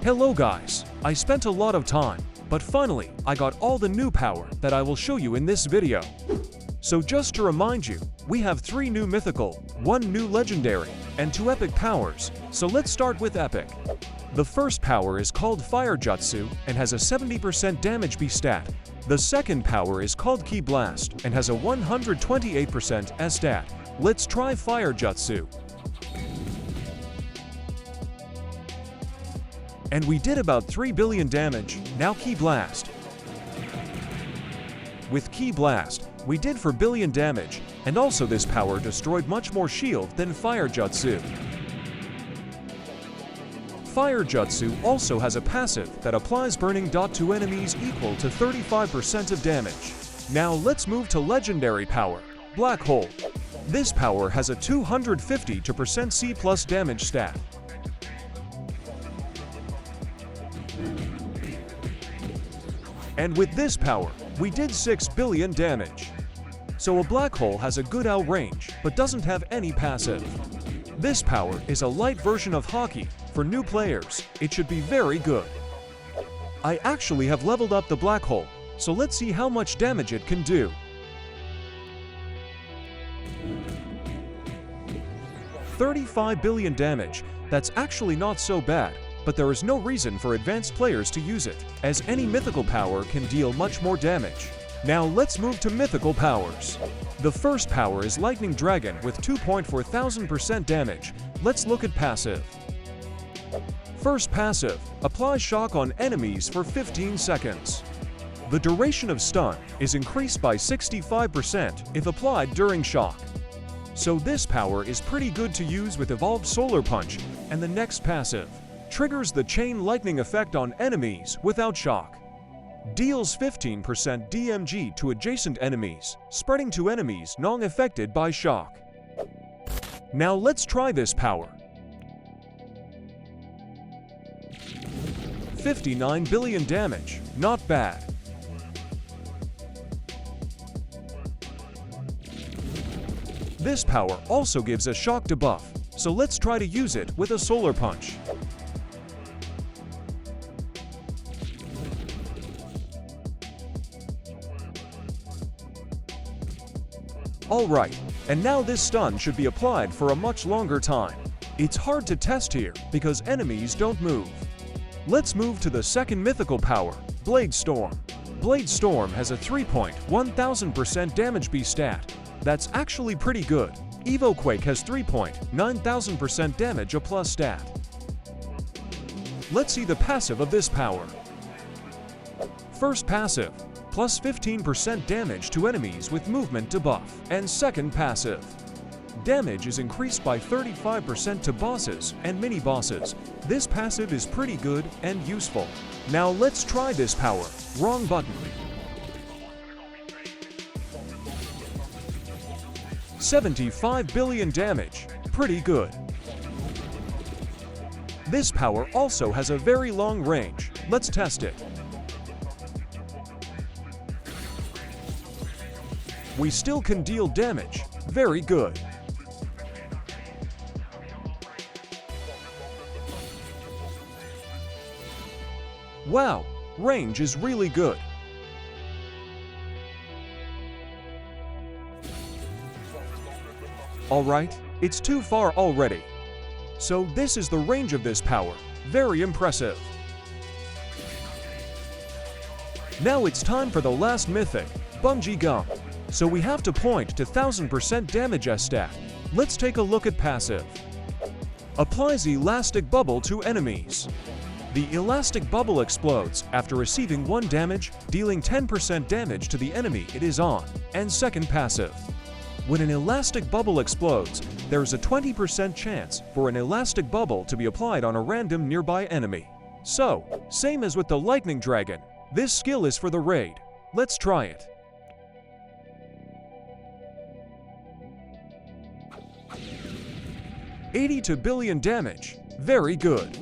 Hello guys, I spent a lot of time, but finally I got all the new power that I will show you in this video. So just to remind you, we have 3 new mythical, 1 new legendary, and 2 epic powers, so let's start with epic. The first power is called Fire Jutsu and has a 70% damage B stat. The second power is called Ki Blast and has a 128% S stat. Let's try Fire Jutsu. And we did about 3 billion damage, now Ki Blast. With Ki Blast, we did 4 billion damage, and also this power destroyed much more shield than Fire Jutsu. Fire Jutsu also has a passive that applies burning dot to enemies equal to 35% of damage. Now let's move to legendary power, Black Hole. This power has a 250% C plus damage stat. And with this power, we did 6 billion damage. So a black hole has a good out range, but doesn't have any passive. This power is a light version of hockey. For new players, it should be very good. I actually have leveled up the black hole, so let's see how much damage it can do. $35 billion damage, that's actually not so bad. But there is no reason for advanced players to use it, as any mythical power can deal much more damage. Now let's move to mythical powers. The first power is Lightning Dragon with 2,400% damage. Let's look at passive. First passive, applies shock on enemies for 15 seconds. The duration of stun is increased by 65% if applied during shock. So this power is pretty good to use with Evolved Solar Punch, and the next passive triggers the chain lightning effect on enemies without shock. Deals 15% DMG to adjacent enemies, spreading to enemies non-affected by shock. Now let's try this power. 59 billion damage, not bad. This power also gives a shock debuff, so let's try to use it with a Solar Punch. Alright, and now this stun should be applied for a much longer time. It's hard to test here because enemies don't move. Let's move to the second mythical power, Blade Storm. Blade Storm has a 3,1000% damage B stat. That's actually pretty good. Evoquake has 3,9000% damage A plus stat. Let's see the passive of this power. First passive, plus 15% damage to enemies with movement debuff. And second passive, damage is increased by 35% to bosses and mini-bosses. This passive is pretty good and useful. Now let's try this power. Wrong button. 75 billion damage. Pretty good. This power also has a very long range. Let's test it. We still can deal damage. Very good. Wow, range is really good. Alright, it's too far already. So this is the range of this power. Very impressive. Now it's time for the last mythic, Bungee Gum. So we have to point to 1000% damage S stat. Let's take a look at passive. Applies Elastic Bubble to enemies. The Elastic Bubble explodes after receiving 1 damage, dealing 10% damage to the enemy it is on. And second passive. When an Elastic Bubble explodes, there is a 20% chance for an Elastic Bubble to be applied on a random nearby enemy. So, same as with the Lightning Dragon, this skill is for the raid. Let's try it. 82 billion damage. Very good.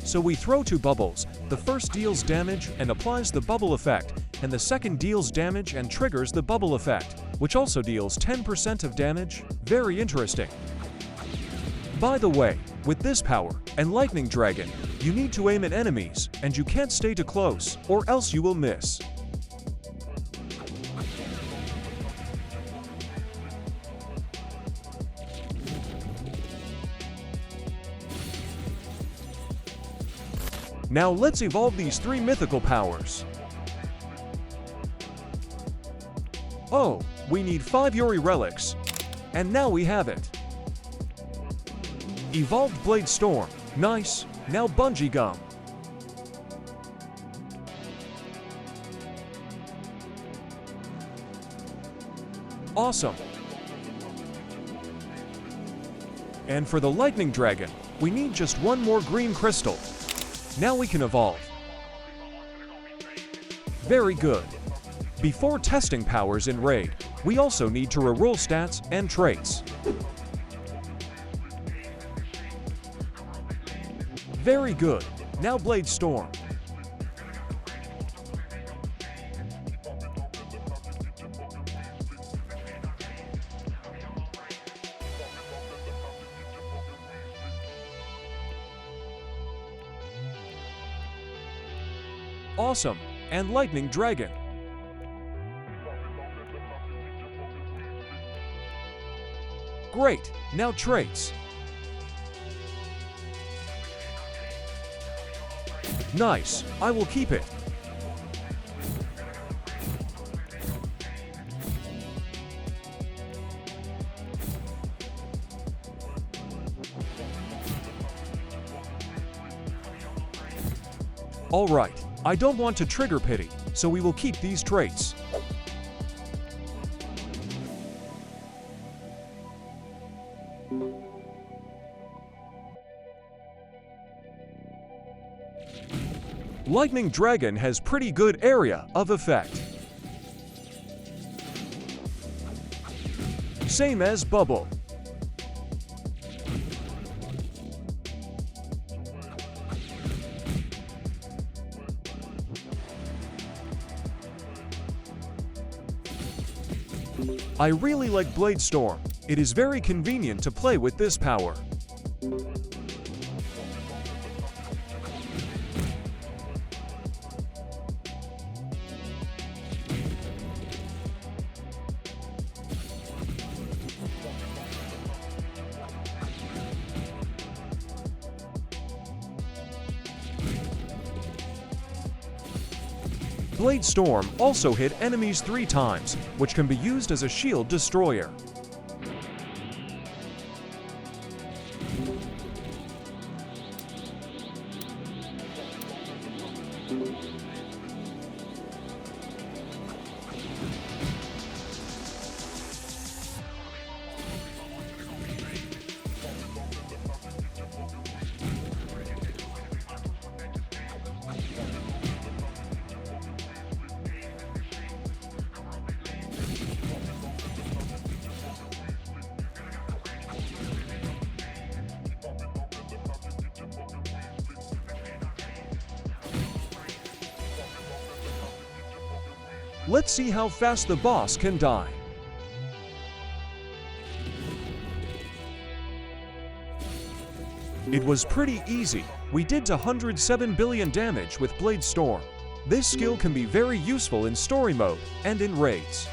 So we throw 2 bubbles. The first deals damage and applies the bubble effect, and the second deals damage and triggers the bubble effect, which also deals 10% of damage. Very interesting. By the way, with this power and Lightning Dragon, You need to aim at enemies, and you can't stay too close, or else you will miss. Now let's evolve these 3 mythical powers. Oh, we need 5 Yuri relics. And now we have it. Evolved Blade Storm. Nice. Now Bungee Gum. Awesome. And for the Lightning Dragon, we need just 1 more green crystal. Now we can evolve. Very good. Before testing powers in Raid, we also need to reroll stats and traits. Very good. Now Blade Storm. Awesome. And Lightning Dragon. Great. Now traits. Nice. I will keep it. All right. I don't want to trigger pity, so we will keep these traits. Lightning Dragon has pretty good area of effect. Same as Bubble. I really like Blade Storm. It is very convenient to play with this power. Blade Storm also hit enemies 3 times, which can be used as a shield destroyer. Let's see how fast the boss can die. It was pretty easy. We did 107 billion damage with Blade Storm. This skill can be very useful in story mode and in raids.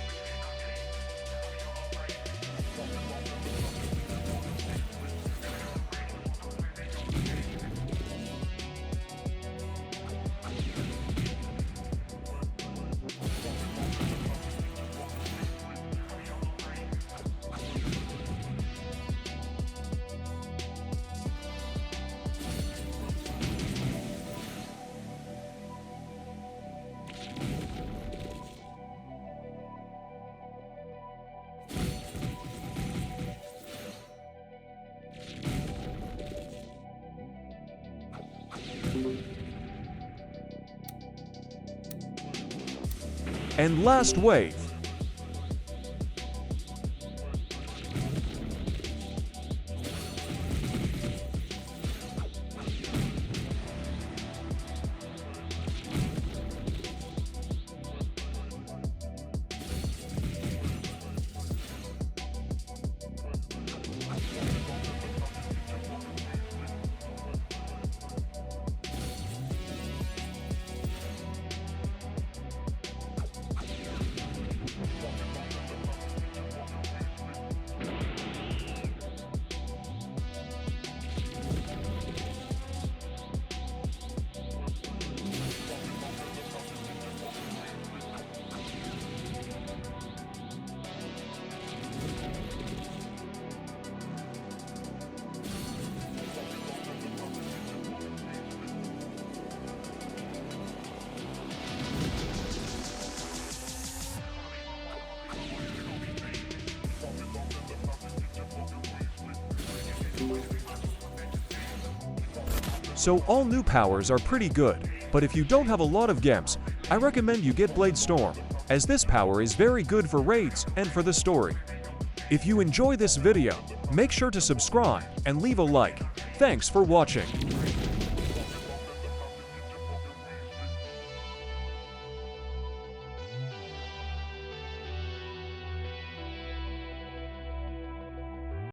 And last wave. So all new powers are pretty good, but if you don't have a lot of gems, I recommend you get Blade Storm, as this power is very good for raids and for the story. If you enjoy this video, make sure to subscribe and leave a like. Thanks for watching.